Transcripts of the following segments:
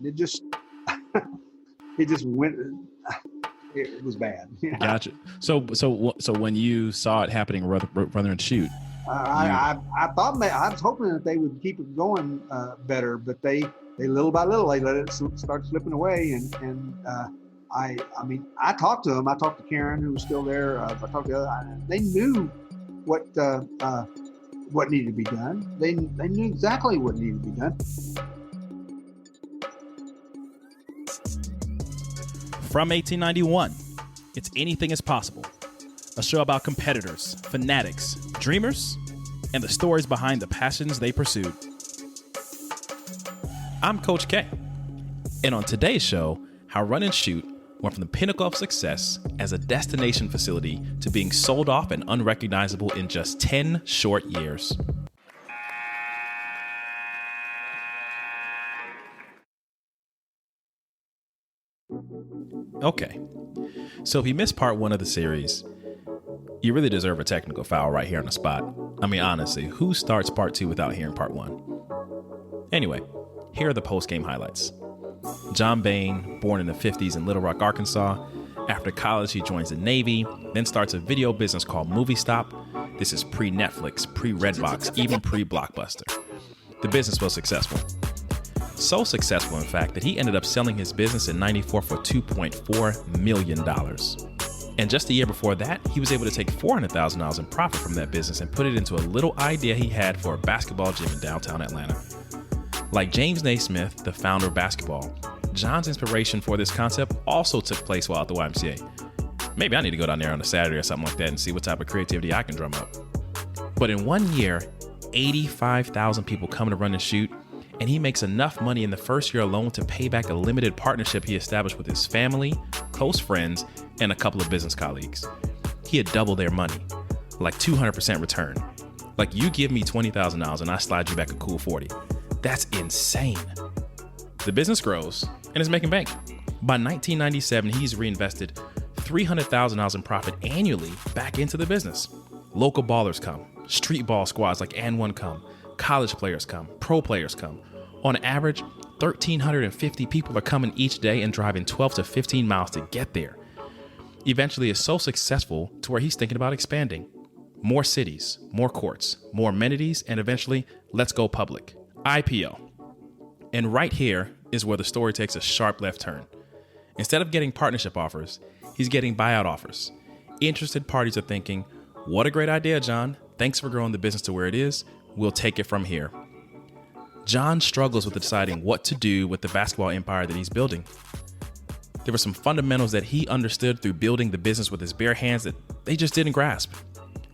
It just, it just went. It was bad. Gotcha. So when you saw it happening, rather than shoot, I thought I was hoping that they would keep it going better, but they little by little they let it start slipping away, and I mean I talked to them. I talked to Karen, who was still there. I talked to they knew what needed to be done. They knew exactly what needed to be done. From 1891, it's Anything is Possible, a show about competitors, fanatics, dreamers, and the stories behind the passions they pursued. I'm Coach K, and on today's show, how Run and Shoot went from the pinnacle of success as a destination facility to being sold off and unrecognizable in just 10 short years. Okay, so if you missed part one of the series, you really deserve a technical foul right here on the spot. I mean, honestly, who starts part two without hearing part one? Anyway, here are the post-game highlights. Jon Bain, born in the 50s in Little Rock, Arkansas. After college, he joins the Navy, then starts a video business called Movie Stop. This is pre-Netflix, pre-Redbox, even pre-Blockbuster. The business was successful. So successful, in fact, that he ended up selling his business in '94 for $2.4 million. And just a year before that, he was able to take $400,000 in profit from that business and put it into a little idea he had for a basketball gym in downtown Atlanta. Like James Naismith, the founder of basketball, Jon's inspiration for this concept also took place while at the YMCA. Maybe I need to go down there on a Saturday or something like that and see what type of creativity I can drum up. But in 1 year, 85,000 people come to Run and Shoot, and he makes enough money in the first year alone to pay back a limited partnership he established with his family, close friends, and a couple of business colleagues. He had doubled their money, like 200% return. Like, you give me $20,000 and I slide you back a cool 40. That's insane. The business grows and is making bank. By 1997, he's reinvested $300,000 in profit annually back into the business. Local ballers come, street ball squads like And One come, college players come, pro players come. On average, 1,350 people are coming each day and driving 12 to 15 miles to get there. Eventually, it's so successful to where he's thinking about expanding. More cities, more courts, more amenities, and eventually, let's go public. IPO. And right here is where the story takes a sharp left turn. Instead of getting partnership offers, he's getting buyout offers. Interested parties are thinking, what a great idea, Jon. Thanks for growing the business to where it is. We'll take it from here. Jon struggles with deciding what to do with the basketball empire that he's building. There were some fundamentals that he understood through building the business with his bare hands that they just didn't grasp.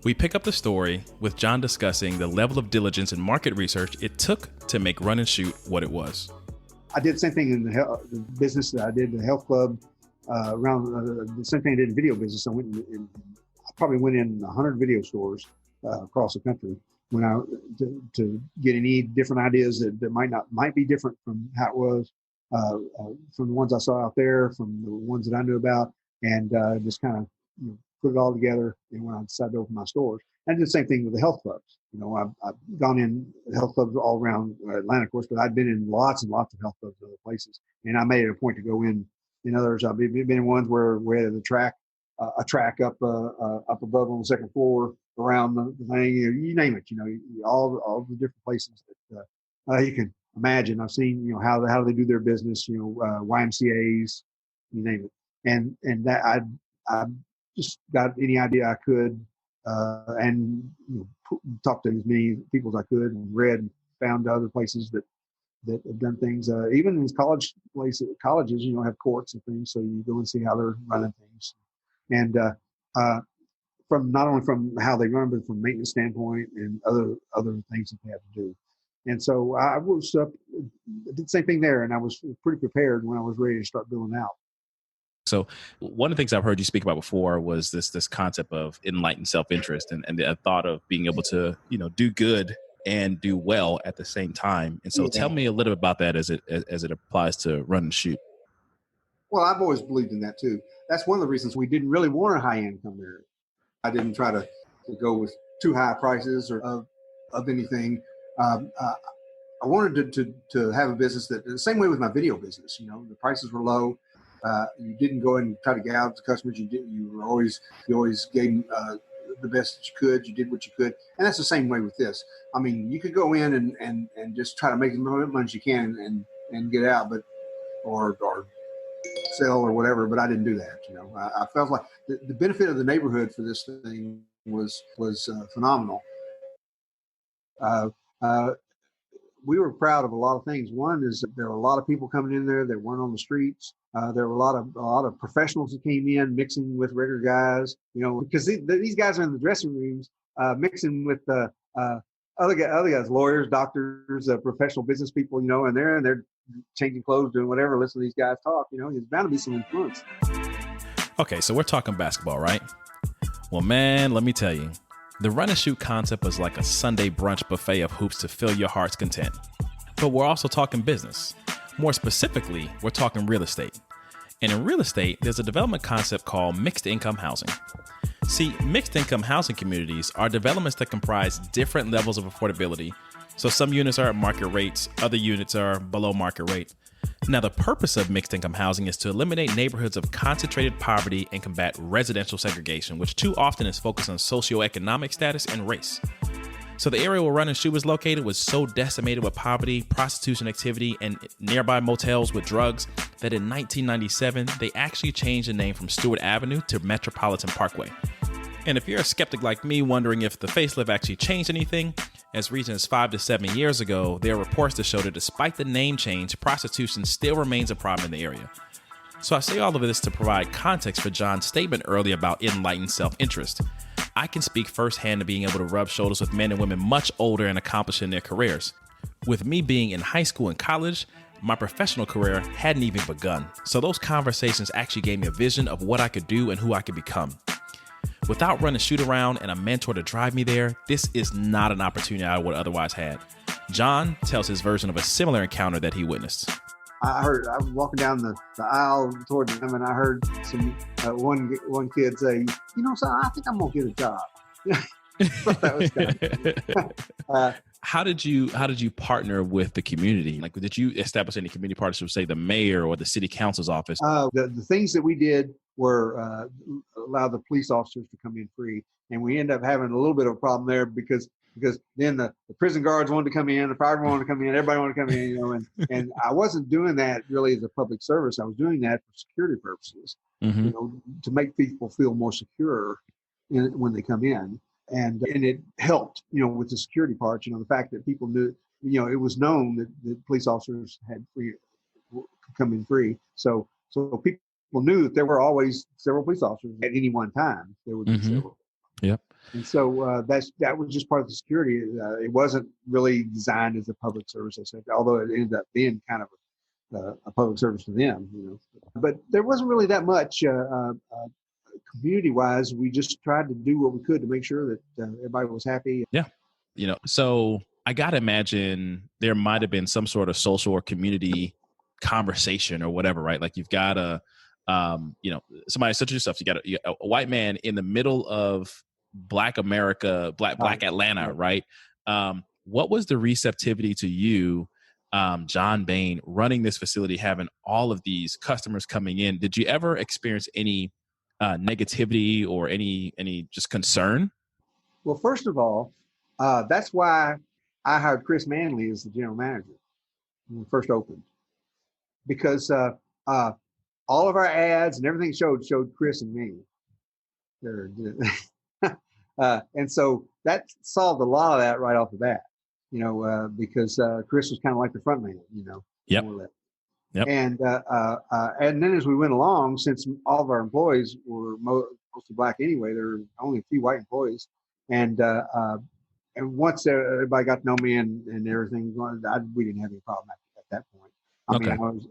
We pick up the story with Jon discussing the level of diligence and market research it took to make Run and Shoot what it was. I did the same thing in the business that I did, the health club, around the same thing I did in video business. I probably went in 100 video stores across the country when to get any different ideas that might be different from how it was, from the ones I saw out there, from the ones that I knew about, and just kind of put it all together. And when I decided to open my stores, and I did the same thing with the health clubs. I've gone in health clubs all around Atlanta, of course, but I've been in lots and lots of health clubs in other places, and I made it a point to go in others. I've been in ones where we had a track up above on the second floor around the thing, you name it, all the different places that you can imagine. I've seen, how do they do their business, YMCAs, you name it. And that I just got any idea I could, and talked to as many people as I could, and read and found other places that have done things. Even in colleges, have courts and things, so you go and see how they're running things. And from not only from how they run, but from maintenance standpoint and other things that they have to do. And so I did the same thing there, and I was pretty prepared when I was ready to start building out. So one of the things I've heard you speak about before was this concept of enlightened self-interest and the thought of being able to, do good and do well at the same time. And so Tell me a little bit about that as it applies to Run and Shoot. Well, I've always believed in that too. That's one of the reasons we didn't really want a high income area. I didn't try to go with too high prices or of anything. I wanted to have a business that the same way with my video business. You know, the prices were low. You didn't go and try to gouge the customers. You always gave the best that you could. You did what you could, and that's the same way with this. I mean, you could go in and just try to make as much as you can and get out, but or sell or whatever. But I didn't do that. You know, I felt like the benefit of the neighborhood for this thing was phenomenal. We were proud of a lot of things. One is that there were a lot of people coming in there that weren't on the streets. There were a lot of professionals that came in mixing with regular guys, you know, because these guys are in the dressing rooms mixing with other guys, lawyers, doctors, professional business people, you know, and they're changing clothes, doing whatever, listening to these guys talk. You know, there's bound to be some influence. Okay, so we're talking basketball, right? Well, man, let me tell you. The run and shoot concept was like a Sunday brunch buffet of hoops to fill your heart's content. But we're also talking business. More specifically, we're talking real estate. And in real estate, there's a development concept called mixed income housing. See, mixed income housing communities are developments that comprise different levels of affordability. So some units are at market rates, other units are below market rate. Now, the purpose of mixed income housing is to eliminate neighborhoods of concentrated poverty and combat residential segregation, which too often is focused on socioeconomic status and race. So the area where Run and Shoot was located was so decimated with poverty, prostitution activity, and nearby motels with drugs that in 1997, they actually changed the name from Stewart Avenue to Metropolitan Parkway. And if you're a skeptic like me wondering if the facelift actually changed anything, as recent as 5 to 7 years ago, there are reports that show that despite the name change, prostitution still remains a problem in the area. So I say all of this to provide context for Jon's statement earlier about enlightened self-interest. I can speak firsthand to being able to rub shoulders with men and women much older and accomplished in their careers. With me being in high school and college, my professional career hadn't even begun. So those conversations actually gave me a vision of what I could do and who I could become. Without Run and Shoot around and a mentor to drive me there, this is not an opportunity I would otherwise had. Jon tells his version of a similar encounter that he witnessed. I was walking down the aisle toward them, and I heard one kid say, "You know, son, I think I'm gonna get a job." So that was kind of How did you partner with the community? Like, did you establish any community partnerships, say the mayor or the city council's office? The things that we did were allow the police officers to come in free, and we ended up having a little bit of a problem there because then the prison guards wanted to come in, the fire wanted to come in, everybody wanted to come in, you know, and I wasn't doing that really as a public service. I was doing that for security purposes, you know, to make people feel more secure when they come in. And it helped, you know, with the security part, you know, the fact that people knew, you know, it was known that the police officers could come in free. So people knew that there were always several police officers at any one time. There would be several. Yep. And so that was just part of the security. It wasn't really designed as a public service, I said, although it ended up being kind of a public service to them, you know. But there wasn't really that much community-wise. We just tried to do what we could to make sure that everybody was happy. Yeah. You know, so I got to imagine there might have been some sort of social or community conversation or whatever, right? Like you've got you know, somebody such as yourself, you got a white man in the middle of Black America, Black Atlanta, right? What was the receptivity to you, Jon Bain, running this facility, having all of these customers coming in? Did you ever experience any negativity or any just concern? Well, first of all, that's why I hired Chris Manley as the general manager when we first opened, because all of our ads and everything showed Chris and me. And so that solved a lot of that right off the bat, you know, because Chris was kind of like the front man, you know. Yep. Yep. And then as we went along, since all of our employees were mostly Black anyway, there were only a few white employees, and once everybody got to know me and everything, we didn't have any problem at that point. I mean,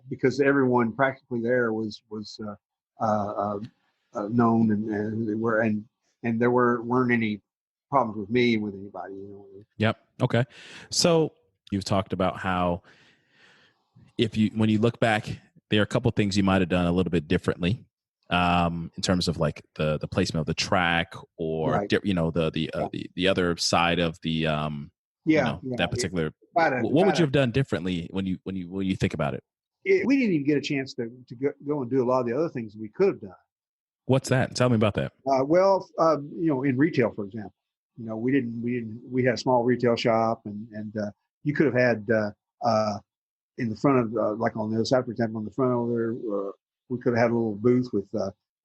because everyone practically there was known, and they were, and there weren't any problems with me with anybody, you know. Yep. Okay. So you've talked about how when you look back, there are a couple of things you might have done a little bit differently, in terms of like the placement of the track, or right. You know, the other side of the Yeah, that particular. To What would you have done differently when you think about it? We didn't even get a chance to go and do a lot of the other things we could have done. What's that? Tell me about that. In retail, for example, we had a small retail shop, and you could have had in the front of like on the other side, for example, on the front over there, we could have had a little booth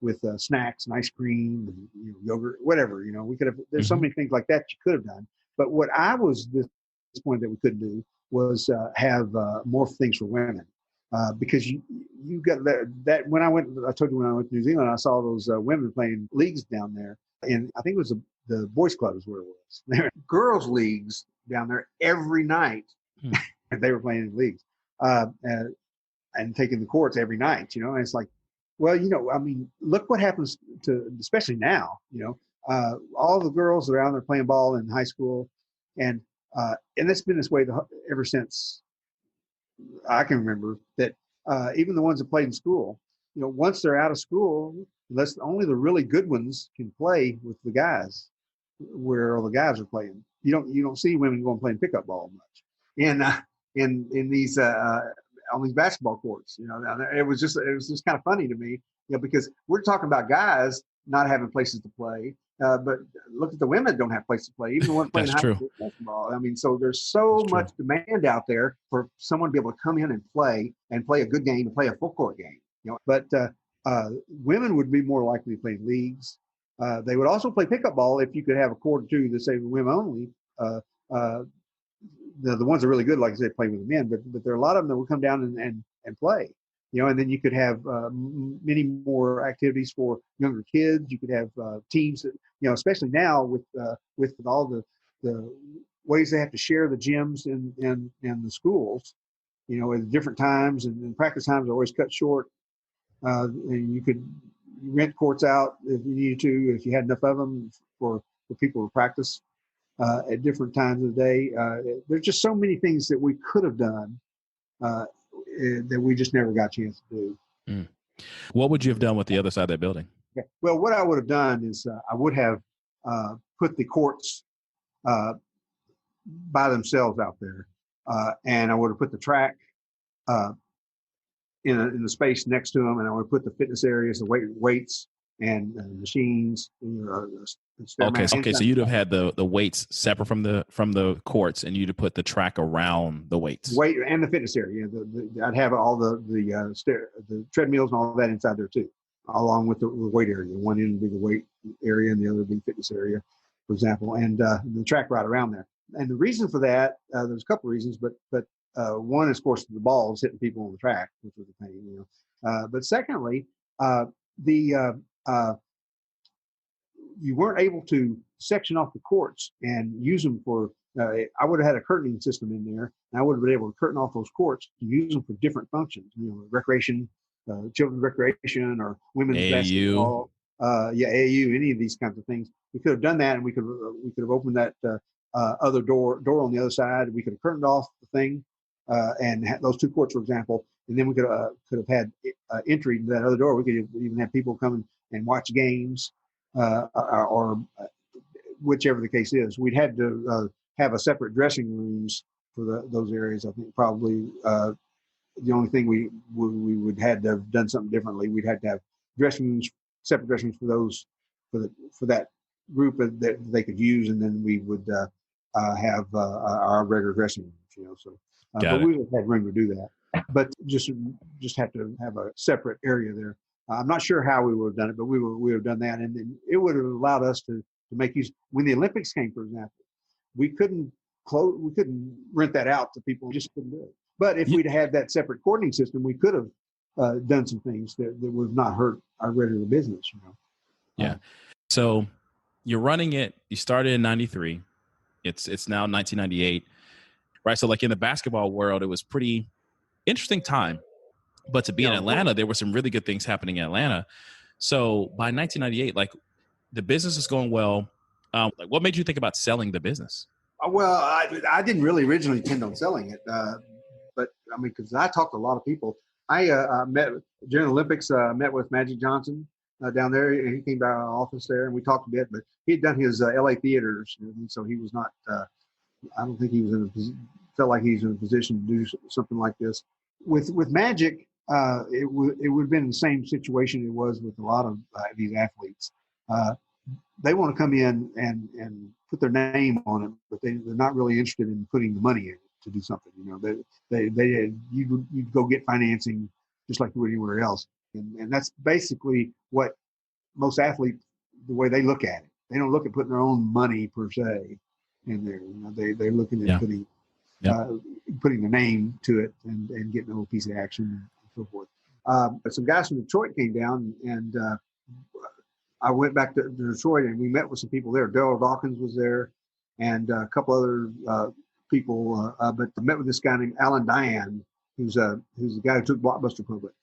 with snacks and ice cream and yogurt, whatever. We could have. There's so many things like that you could have done. But what I was disappointed that we couldn't do was have more things for women. Because you got that when I told you when I went to New Zealand, I saw those women playing leagues down there, and I think it was the boys' club is where it was. There were girls' leagues down there every night, and they were playing in leagues and taking the courts every night. And it's like, well, I mean, look what happens to, especially now. All the girls are out there playing ball in high school, and it's been this way ever since I can remember that even the ones that played in school, once they're out of school, unless only the really good ones can play with the guys where all the guys are playing. You don't see women going playing pickup ball much in these on these basketball courts. It was just kind of funny to me, because we're talking about guys not having places to play. But look at the women that don't have places to play, even the ones playing high school basketball. I mean, so there's so much demand out there for someone to be able to come in and play a good game and play a full court game. But women would be more likely to play in leagues. They would also play pickup ball if you could have a court or two that say women only. The ones that are really good, like I said, play with the men. But there are a lot of them that would come down and play. And then you could have many more activities for younger kids. You could have teams that, especially now with all the ways they have to share the gyms in the schools, at different times, and practice times are always cut short. And you could rent courts out if you needed to, if you had enough of them for people to practice at different times of the day. There's just so many things that we could have done that we just never got a chance to do. Mm. What would you have done with the other side of that building? Okay. Well, what I would have done is I would have put the courts by themselves out there, and I would have put the track in the space next to them, and I would put the fitness areas, the weights and machines. Okay, so you'd have had the weights separate from the courts, and you'd have put the track around the weights. Weight and the fitness area. I'd have all the treadmills and all that inside there too, along with the weight area. One end would be the weight area, and the other would be the fitness area, for example, and the track right around there. And the reason for that, there's a couple of reasons, but one is, of course, the balls hitting people on the track, which was a pain, but secondly, you weren't able to section off the courts and use them for. I would have had a curtaining system in there, and I would have been able to curtain off those courts to use them for different functions. Recreation, children's recreation, or women's basketball. AAU, any of these kinds of things. We could have done that, and we could have opened that other door on the other side. We could have curtained off the thing and had those two courts, for example, and then we could have had entry to that other door. We could even have people come and watch games. Or whichever the case is, we'd had to have a separate dressing rooms for those areas. I think probably the only thing we would had to have done something differently. We'd had to have separate dressing rooms for those for that group that they could use, and then we would have our regular dressing rooms. But we would have had room to do that. But just have to have a separate area there. I'm not sure how we would have done it, but we would have done that, and then it would have allowed us to make use. When the Olympics came, for example, we couldn't rent that out to people. We just couldn't do it. But if we'd had that separate coordinating system, we could have done some things that would have not hurt our regular business. Yeah. So you're running it. You started in '93. It's now 1998, right? So like in the basketball world, it was pretty interesting time. But to be in Atlanta, there were some really good things happening in Atlanta. So by 1998, like the business is going well. Like what made you think about selling the business? Well, I didn't really originally intend on selling it, but I mean, because I talked to a lot of people. I met during the Olympics. Met with Magic Johnson down there. He came by our office there, and we talked a bit. But he had done his LA theaters, and so he was not I don't think he was felt like he was in a position to do something like this. With Magic, it would have been the same situation it was with a lot of these athletes. They want to come in and put their name on it, but they're not really interested in putting the money in to do something. You'd go get financing just like you would anywhere else, and that's basically what most athletes, the way they look at it. They don't look at putting their own money per se in there. They're looking at putting the name to it and getting a little piece of action and so forth. But some guys from Detroit came down, and I went back to Detroit, and we met with some people there. Daryl Dawkins was there, and a couple other people. But I met with this guy named Alan Diane, who's the guy who took Blockbuster public.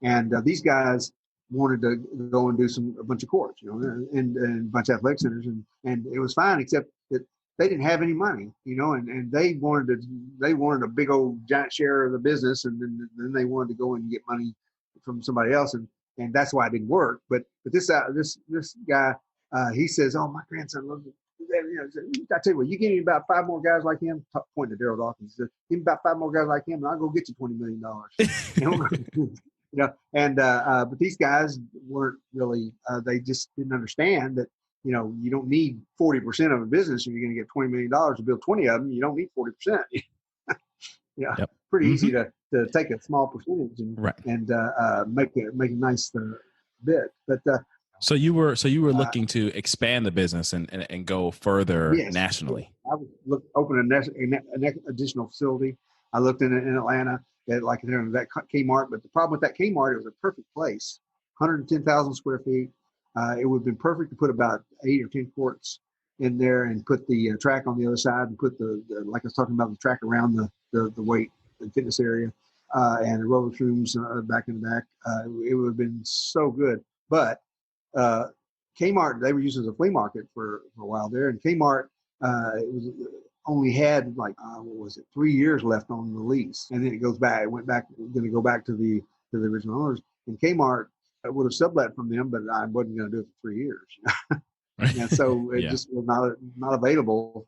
And these guys wanted to go and do a bunch of courts, and a bunch of athletic centers, and it was fine, except that they didn't have any money, and they wanted a big old giant share of the business, and then they wanted to go and get money from somebody else, and that's why it didn't work. But this guy, he says, "Oh, my grandson loves it." I tell you what, you give me about 5 more guys like him. Pointing to Daryl Dawkins, he said, "Give me about 5 more guys like him, and I'll go get you $20 million." But these guys weren't really. They just didn't understand that. You don't need 40% of a business, and you're going to get $20 million to build 20 of them. You don't need 40%. Yep. Pretty easy to take a small percentage and make a nice bit. But so you were looking to expand the business and go further nationally. I was open an additional facility. I looked in Atlanta at that Kmart, but the problem with that Kmart, it was a perfect place, 110,000 square feet. It would have been perfect to put about 8 or 10 courts in there and put the track on the other side and put the like I was talking about, the track around the weight and fitness area and the roller rooms back in the back. It would have been so good. But Kmart, they were used as a flea market for a while there, and Kmart only had 3 years left on the lease, and then it went back going to go back to the original owners. And Kmart would have sublet from them, but I wasn't going to do it for 3 years. And so it just was not available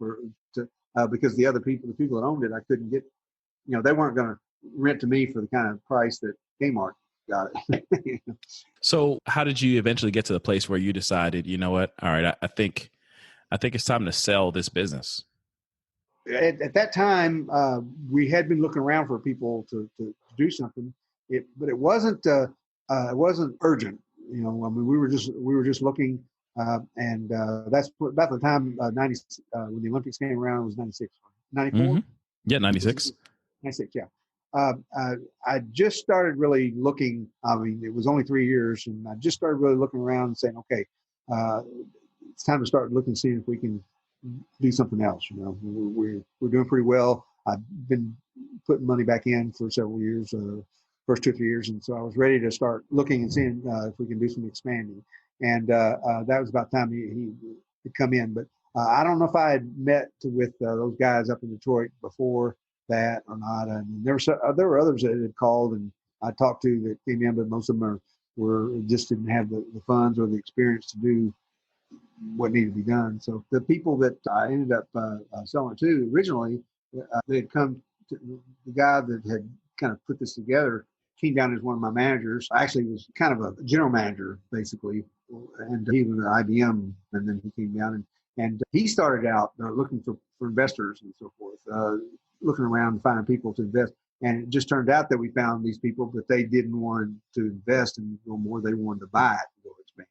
because the people that owned it, I couldn't get. They weren't going to rent to me for the kind of price that Kmart got it. So how did you eventually get to the place where you decided, you know what? All right, I think it's time to sell this business. At that time, we had been looking around for people to do something, but it wasn't urgent. We were just looking, and that's about the time when the Olympics came around. It was 96, 94. Mm-hmm. Yeah, 96. 96, yeah. I just started really looking. It was only 3 years, and I just started really looking around and saying, okay, it's time to start looking, seeing if we can do something else. We're doing pretty well. I've been putting money back in for several years, first 2 or 3 years, and so I was ready to start looking and seeing if we can do some expanding. And that was about time he had come in. But I don't know if I had met with those guys up in Detroit before that or not. And there were others that had called and I talked to that came in, but most of them were just didn't have the funds or the experience to do what needed to be done. So the people that I ended up selling to originally, they had come to the guy that had kind of put this together, came down as one of my managers. I actually was kind of a general manager, basically, and he was at IBM, and then he came down and he started out looking for investors and so forth, looking around and finding people to invest. And it just turned out that we found these people, but they didn't want to invest and go more. They wanted to buy it and go expand.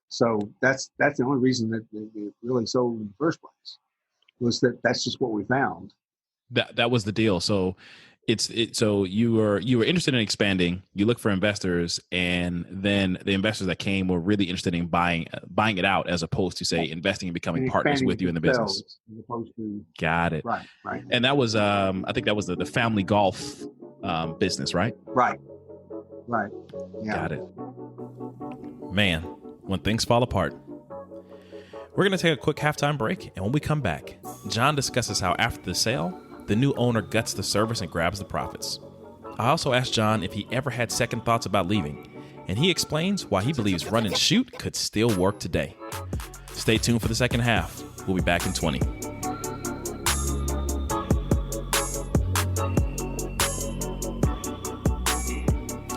So that's the only reason that it really sold in the first place, was that's just what we found. That was the deal. So so you were interested in expanding. You look for investors, and then the investors that came were really interested in buying it out, as opposed to say investing and becoming partners with you in the business. As opposed to, got it. Right. And that was I think that was the family golf business, right? Right. Yeah. Got it. Man, when things fall apart. We're going to take a quick halftime break, and when we come back, Jon discusses how after the sale, the new owner guts the service and grabs the profits. I also asked Jon if he ever had second thoughts about leaving, and he explains why he believes run and shoot could still work today. Stay tuned for the second half. We'll be back in 20.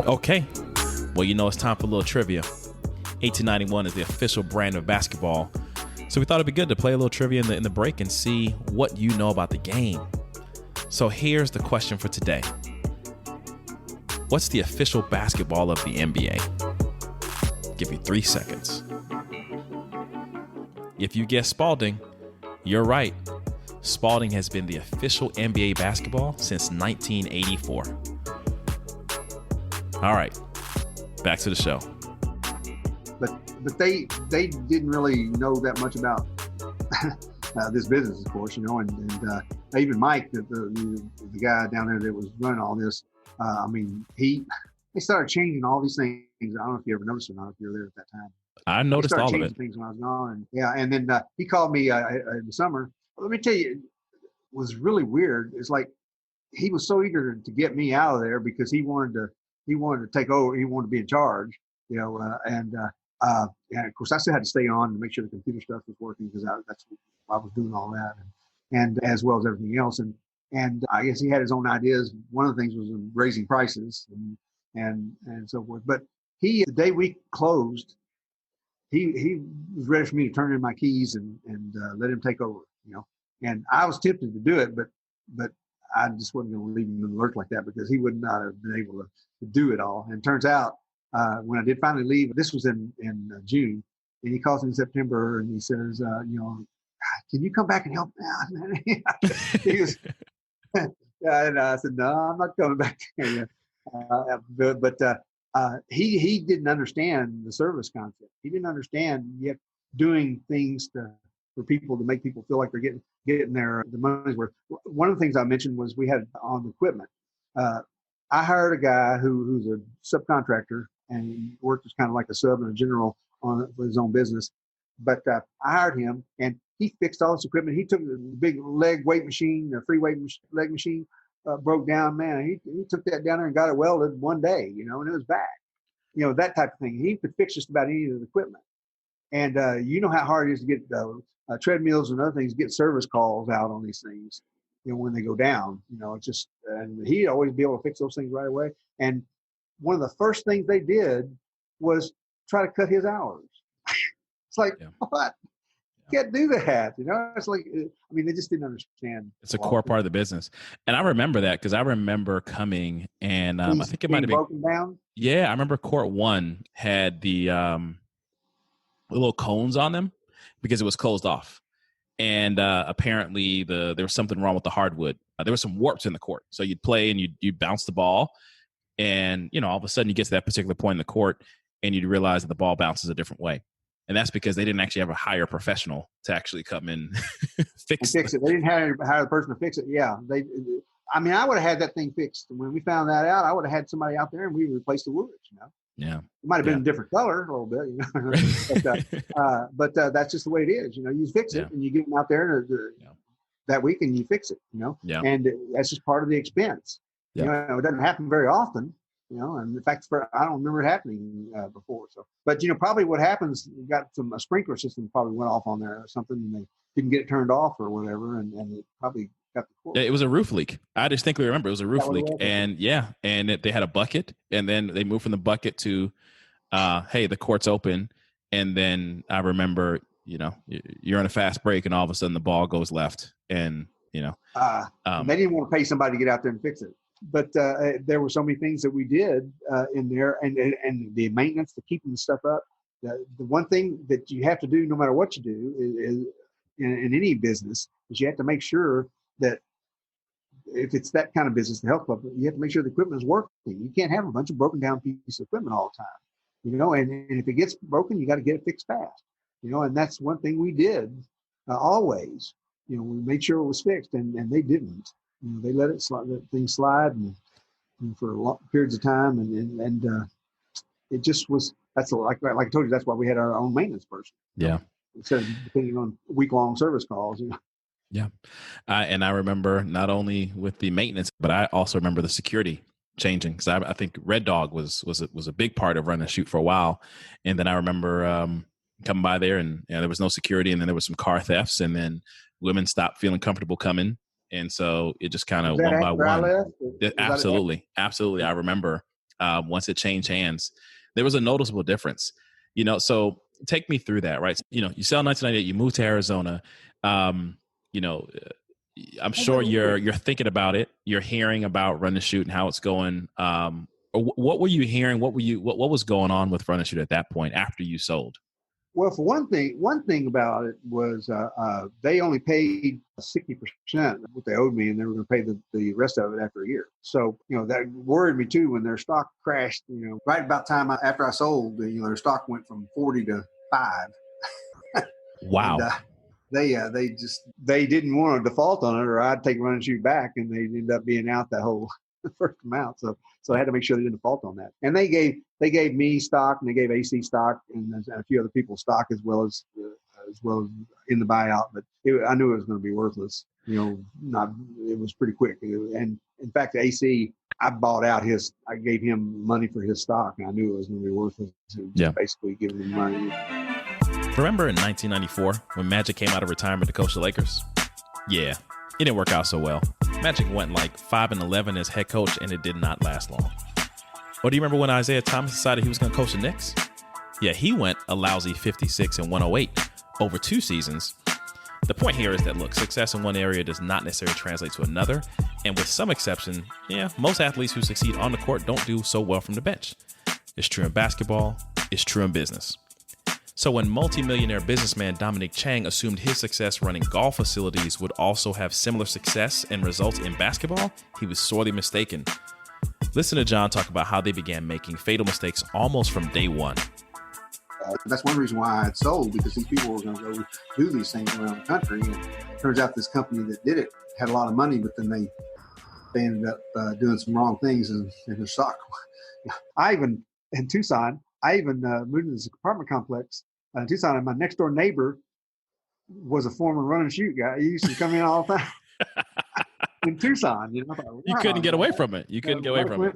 Okay. Well, it's time for a little trivia. 1891 is the official brand of basketball. So we thought it'd be good to play a little trivia in the break and see what you know about the game. So here's the question for today. What's the official basketball of the NBA? Give you 3 seconds. If you guess Spalding, you're right. Spalding has been the official NBA basketball since 1984. All right, back to the show. But they didn't really know that much about this business, of course, and even Mike, the guy down there that was running all this, they started changing all these things. I don't know if you ever noticed or not, if you were there at that time. I noticed all of it. Things when I was gone, and then he called me in the summer. Let me tell you, it was really weird. It's like he was so eager to get me out of there because he wanted to take over. He wanted to be in charge, and of course I still had to stay on to make sure the computer stuff was working because I was doing all that, and as well as everything else. And I guess he had his own ideas. One of the things was raising prices and so forth. But the day we closed, he was ready for me to turn in my keys and let him take over, And I was tempted to do it, but I just wasn't going to leave him in the lurch like that because he would not have been able to do it all. And it turns out when I did finally leave, this was in June, and he calls me in September and he says, can you come back and help me out? He was, and I said, no, I'm not coming back there. He didn't understand the service concept. He didn't understand yet doing things for people to make people feel like they're getting the money's worth. One of the things I mentioned was we had on the equipment. I hired a guy who's a subcontractor and he worked as kind of like a sub and a general on his own business. But I hired him and he fixed all this equipment. He took the big leg weight machine, the free weight leg machine, broke down. Man, he took that down there and got it welded one day, and it was back. That type of thing. He could fix just about any of the equipment. And how hard it is to get treadmills and other things, get service calls out on these things, when they go down. It's just, and he'd always be able to fix those things right away. And one of the first things they did was try to cut his hours. It's like, what? You can't do that. It's like, they just didn't understand. It's a core part of the business. And I remember that because I remember coming and I think it might have been broken down. Yeah. I remember Court 1 had the little cones on them because it was closed off. And apparently there was something wrong with the hardwood. There were some warps in the court. So you'd play and you'd bounce the ball. And, all of a sudden you get to that particular point in the court and you'd realize that the ball bounces a different way. And that's because they didn't actually have a hire professional to actually come in fix it. They didn't hire the person to fix it. Yeah. I would have had that thing fixed. When we found that out, I would have had somebody out there and we replaced the wood, Yeah. It might have been a different color a little bit, but that's just the way it is. You fix it and you get them out there that week and you fix it, Yeah. And that's just part of the expense. Yeah. It doesn't happen very often, and in fact, I don't remember it happening before. So, but probably what happens, you got a sprinkler system probably went off on there or something, and they didn't get it turned off or whatever, and it probably got the court. It was a roof leak. I distinctly remember it was a roof leak, and they had a bucket, and then they moved from the bucket to, hey, the court's open, and then I remember, you're on a fast break, and all of a sudden the ball goes left, and they didn't want to pay somebody to get out there and fix it. But there were so many things that we did in there, and the maintenance, to keeping the stuff up. The one thing that you have to do, no matter what you do, is in any business, is you have to make sure that if it's that kind of business, the health club, you have to make sure the equipment is working. You can't have a bunch of broken down pieces of equipment all the time, and if it gets broken, you got to get it fixed fast, and that's one thing we did always. We made sure it was fixed, and they didn't. They let things slide and for long periods of time, and it just was. That's like I told you. That's why we had our own maintenance person. Yeah. Instead of depending on week-long service calls. Yeah, and I remember not only with the maintenance, but I also remember the security changing because I think Red Dog was a big part of Run and Shoot for a while, and then I remember coming by there and there was no security, and then there was some car thefts, and then women stopped feeling comfortable coming. And so it just kind of one by one. Absolutely. I remember once it changed hands, there was a noticeable difference. So take me through that, right? You sell in 1998, you move to Arizona. You know, I'm sure you're thinking about it. You're hearing about Run and Shoot and how it's going. What were you hearing? What was going on with Run and Shoot at that point after you sold? Well, for one thing about it was they only paid 60% what they owed me, and they were going to pay the rest of it after a year. So, that worried me too when their stock crashed. Right about time after I sold, their stock went from 40 to 5. Wow. And, they didn't want to default on it, or I'd take Run and Shoot back, and they ended up being out that whole first amount. So I had to make sure they didn't default on that. And they gave me stock, and they gave AC stock, and a few other people stock as well as in the buyout. But I knew it was going to be worthless. It was pretty quick. And in fact, the AC, I bought out I gave him money for his stock, and I knew it was going to be worthless. Basically giving him money. Remember in 1994 when Magic came out of retirement to coach the Lakers? Yeah, it didn't work out so well. Magic went like 5-11 as head coach, and it did not last long. Or do you remember when Isaiah Thomas decided he was going to coach the Knicks? Yeah, he went a lousy 56-108 over 2 seasons. The point here is that, look, success in one area does not necessarily translate to another. And with some exception, most athletes who succeed on the court don't do so well from the bench. It's true in basketball. It's true in business. So when multimillionaire businessman Dominic Chang assumed his success running golf facilities would also have similar success and results in basketball, he was sorely mistaken. Listen to Jon talk about how they began making fatal mistakes almost from day one. That's one reason why I had sold, because these people were going to go do these things around the country. And it turns out this company that did it had a lot of money, but then they ended up doing some wrong things in their stock. In Tucson, I even moved into this apartment complex in Tucson, and my next door neighbor was a former Run and Shoot guy. He used to come in all the time in Tucson. You couldn't get away from it. You couldn't get away from it.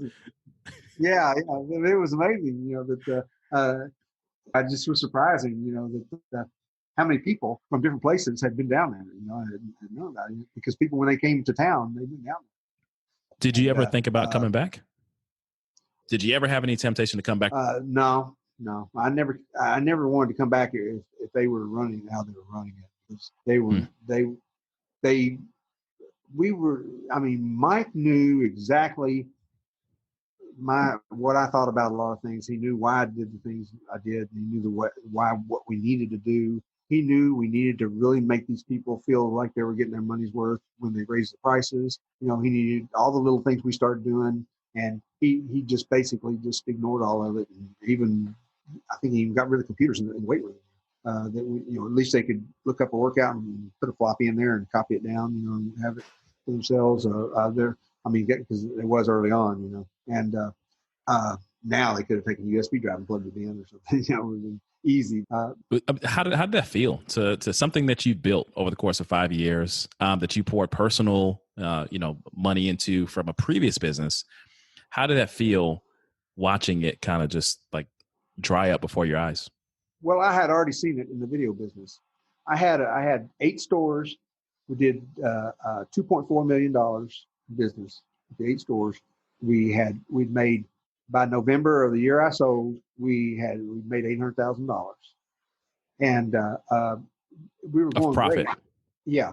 Yeah, it was amazing. That I just was surprising. That how many people from different places had been down there. I didn't know about it, because people, when they came to town, they'd been down there. Did you ever think about coming back? Did you ever have any temptation to come back? No. I never wanted to come back if they were running how they were running it. Because Mike knew exactly what I thought about a lot of things. He knew why I did the things I did. He knew what we needed to do. He knew we needed to really make these people feel like they were getting their money's worth when they raised the prices. He needed all the little things we started doing. And he just basically just ignored all of it. And I think he even got rid of computers in the weight room. That at least they could look up a workout and put a floppy in there and copy it down, and have it for themselves. Because it was early on, and now they could have taken a USB drive and plugged it in or something. It would have been easy. How did that feel to something that you built over the course of 5 years, that you poured personal, money into from a previous business? How did that feel watching it kind of just like dry up before your eyes? Well, I had already seen it in the video business. I had 8 stores. We did $2.4 million business with the 8 stores. We'd made, by November of the year I sold, we made $800,000, and we were going profit. Great. Yeah,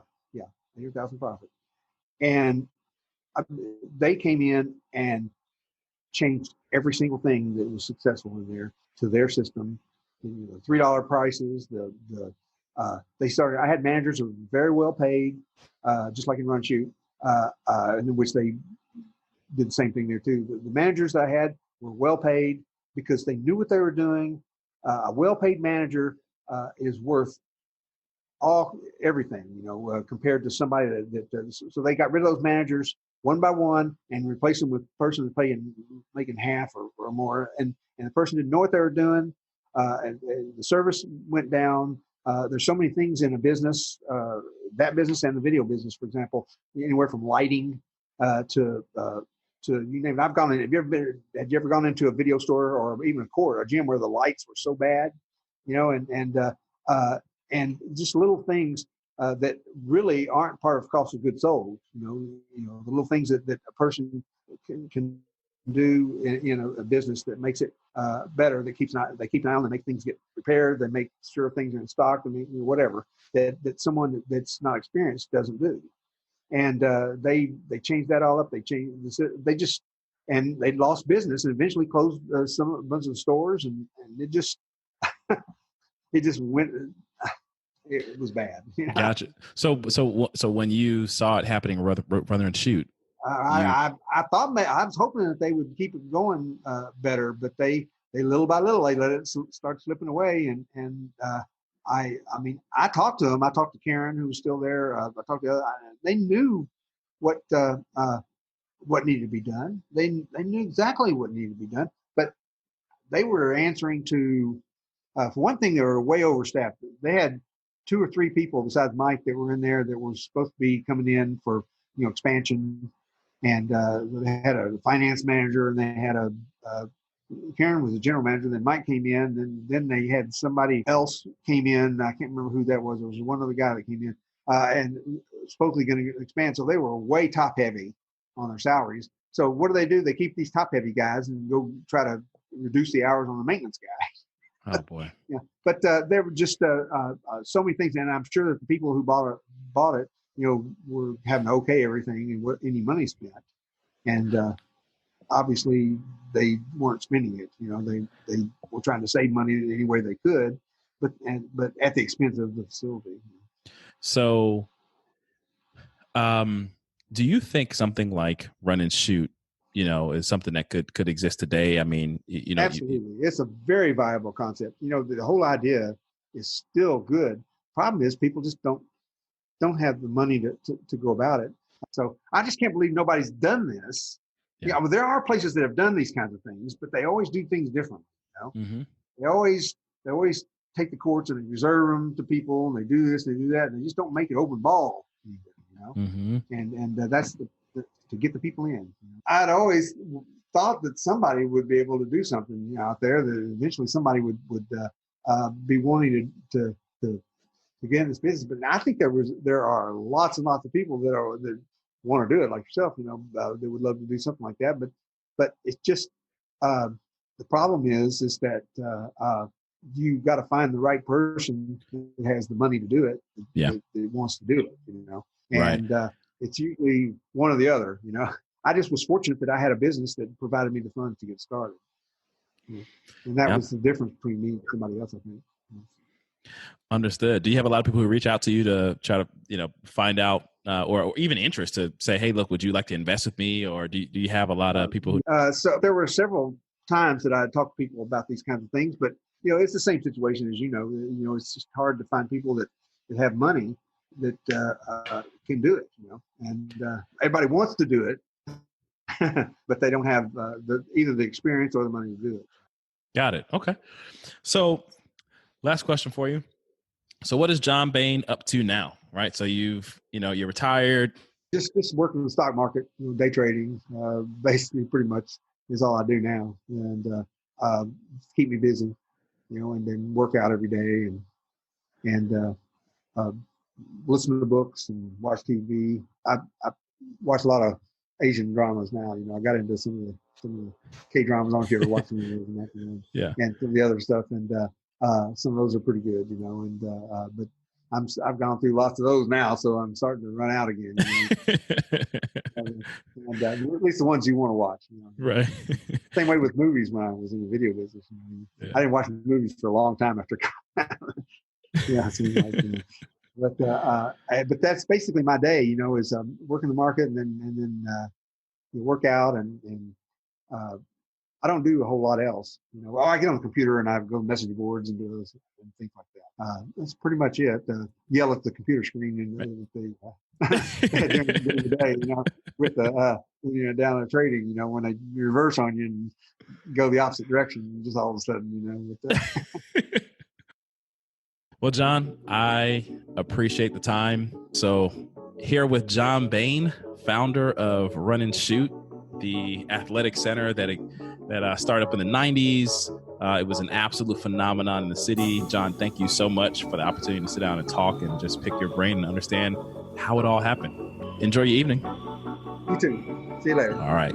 $800,000 profit, and they came in and changed every single thing that was successful in there to their system. The $3 prices. They started. I had managers who were very well paid, just like in Run Shoot, in which they did the same thing there too. The managers I had were well paid because they knew what they were doing. A well-paid manager is worth everything, compared to somebody that. So they got rid of those managers one by one and replaced them with a person that's making half or more, and the person didn't know what they were doing. And the service went down. There's so many things in a business, that business and the video business, for example, anywhere from lighting to you name it. I've gone in. Have you ever gone into a video store or even a court or a gym where the lights were so bad, and just little things that really aren't part of cost of goods sold. The little things that a person can do in a business that makes it better, that they keep an eye on, they make things get repaired, they make sure things are in stock, and whatever that someone that's not experienced doesn't do. And they changed that all up. They lost business and eventually closed a bunch of stores, and it just it just went. It was bad. Gotcha. So when you saw it happening, rather than shoot, I thought I was hoping that they would keep it going better, but they little by little they let it start slipping away. And I mean, I talked to them. I talked to Karen, who was still there. I talked to they knew what needed to be done. They knew exactly what needed to be done, but they were answering to. For one thing, they were way overstaffed. They had 2 or 3 people besides Mike that were in there that were supposed to be coming in for expansion, and they had a finance manager, and they had Karen was the general manager. Then Mike came in, and then they had somebody else came in. I can't remember who that was. It was one other guy that came in and supposedly going to expand. So they were way top heavy on their salaries. So what do? They keep these top heavy guys and go try to reduce the hours on the maintenance guys. Oh boy! Yeah, but there were just so many things, and I'm sure that the people who bought it, were having to okay everything and what any money spent, and obviously they weren't spending it. They were trying to save money any way they could, but at the expense of the facility. So, do you think something like run and shoot, is something that could exist today? I mean, absolutely, it's a very viable concept. The whole idea is still good. Problem is, people just don't have the money to go about it. So I just can't believe nobody's done this. Yeah, there are places that have done these kinds of things, but they always do things differently. Mm-hmm. They always take the courts and they reserve them to people, and they do this, they do that, and they just don't make it open ball. Mm-hmm. And that's to get the people in. I'd always thought that somebody would be able to do something out there, that eventually somebody would be wanting to get in this business. But I think there are lots and lots of people that want to do it, like yourself. They would love to do something like that. But it's just the problem is that you got to find the right person who has the money to do it. That wants to do it. And right. It's usually one or the other. I just was fortunate that I had a business that provided me the funds to get started, and that was the difference between me and somebody else, I think. Understood. Do you have a lot of people who reach out to you to try to, find out or even interest to say, hey, look, would you like to invest with me? Or do you have a lot of people who? So there were several times that I talked to people about these kinds of things, but it's the same situation as it's just hard to find people that have money that can do it, and everybody wants to do it, but they don't have either the experience or the money to do it. Got it. Okay. So last question for you. So what is Jon Bain up to now? Right. So you're retired. Just working the stock market, day trading, basically pretty much is all I do now, and keep me busy, and then work out every day and listen to books and watch TV. I watch a lot of Asian dramas now. I got into some of the K dramas. I don't know if you ever watch them and that, yeah, and some of the other stuff. And some of those are pretty good, And but I've gone through lots of those now, so I'm starting to run out again. And at least the ones you want to watch. Right. Same way with movies when I was in the video business. Yeah. I didn't watch movies for a long time after. Yeah, it seems like. But that's basically my day, is working the market and then work out and I don't do a whole lot else. I get on the computer and I go to message boards and do those and things like that. That's pretty much it. Yell at the computer screen and during the day, with the down the trading, when they reverse on you and go the opposite direction, just all of a sudden, with Well, Jon, I appreciate the time. So here with Jon Bain, founder of Run and Shoot, the athletic center that started up in the 90s. It was an absolute phenomenon in the city. Jon, thank you so much for the opportunity to sit down and talk and just pick your brain and understand how it all happened. Enjoy your evening. You too. See you later. All right.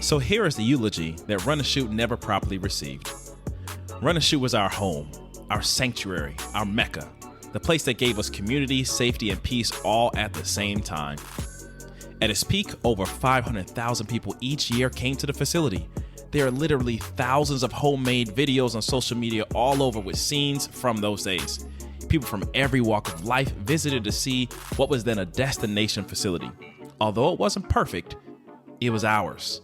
So here is the eulogy that Run and Shoot never properly received. Run and Shoot was our home, our sanctuary, our Mecca, the place that gave us community, safety, and peace all at the same time. At its peak, over 500,000 people each year came to the facility. There are literally thousands of homemade videos on social media all over with scenes from those days. People from every walk of life visited to see what was then a destination facility. Although it wasn't perfect, it was ours.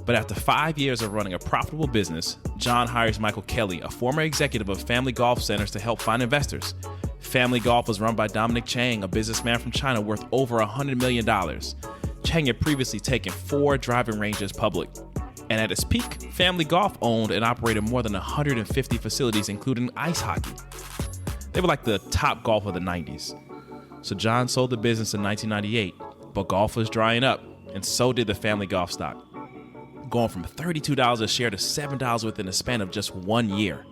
But after 5 years of running a profitable business, Jon hires Michael Kelly, a former executive of Family Golf Centers, to help find investors. Family Golf was run by Dominic Chang, a businessman from China worth over $100 million. Chang had previously taken 4 driving ranges public. And at its peak, Family Golf owned and operated more than 150 facilities, including ice hockey. They were like the top golf of the 90s. So Jon sold the business in 1998, but golf was drying up, and so did the Family Golf stock, going from $32 a share to $7 within the span of just 1 year.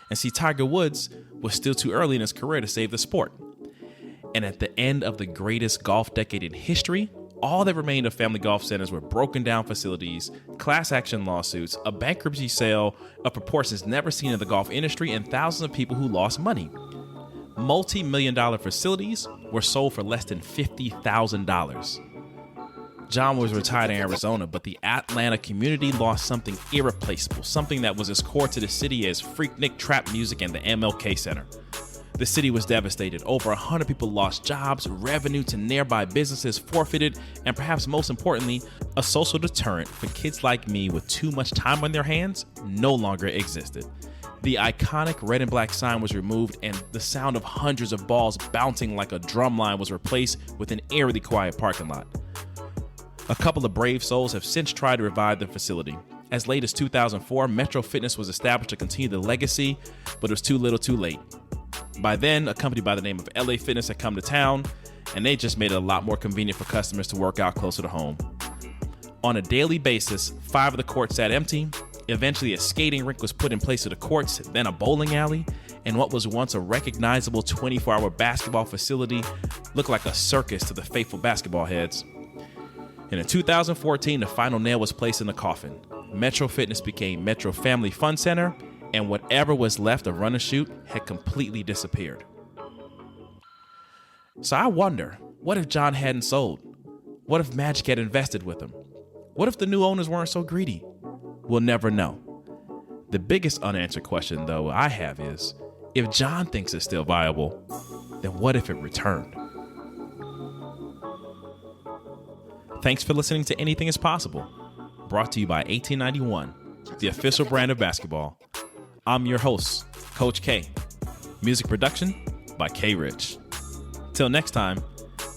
And see, Tiger Woods was still too early in his career to save the sport. And at the end of the greatest golf decade in history, all that remained of Family Golf Centers were broken down facilities, class action lawsuits, a bankruptcy sale of proportions never seen in the golf industry, and thousands of people who lost money. Multi-million-dollar facilities were sold for less than $50,000. Jon was retired in Arizona, but the Atlanta community lost something irreplaceable, something that was as core to the city as Freaknik trap music and the MLK Center. The city was devastated. Over 100 people lost jobs, revenue to nearby businesses forfeited, and perhaps most importantly, a social deterrent for kids like me with too much time on their hands no longer existed. The iconic red and black sign was removed, and the sound of hundreds of balls bouncing like a drum line was replaced with an eerily quiet parking lot. A couple of brave souls have since tried to revive the facility. As late as 2004, Metro Fitness was established to continue the legacy, but it was too little too late. By then, a company by the name of LA Fitness had come to town, and they just made it a lot more convenient for customers to work out closer to home. On a daily basis, 5 of the courts sat empty. Eventually, a skating rink was put in place of the courts, then a bowling alley, and what was once a recognizable 24-hour basketball facility looked like a circus to the faithful basketball heads. And in 2014, the final nail was placed in the coffin. Metro Fitness became Metro Family Fun Center, and whatever was left of Run and Shoot had completely disappeared. So I wonder, what if Jon hadn't sold? What if Magic had invested with him? What if the new owners weren't so greedy? We'll never know. The biggest unanswered question, though, I have is, if Jon thinks it's still viable, then what if it returned? Thanks for listening to Anything is Possible, brought to you by 1891, the official brand of basketball. I'm your host, Coach K. Music production by K Rich. Till next time,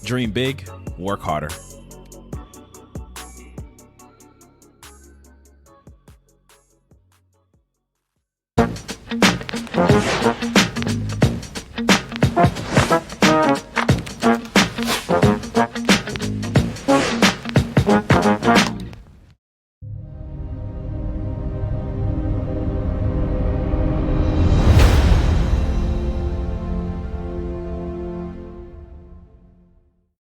dream big, work harder.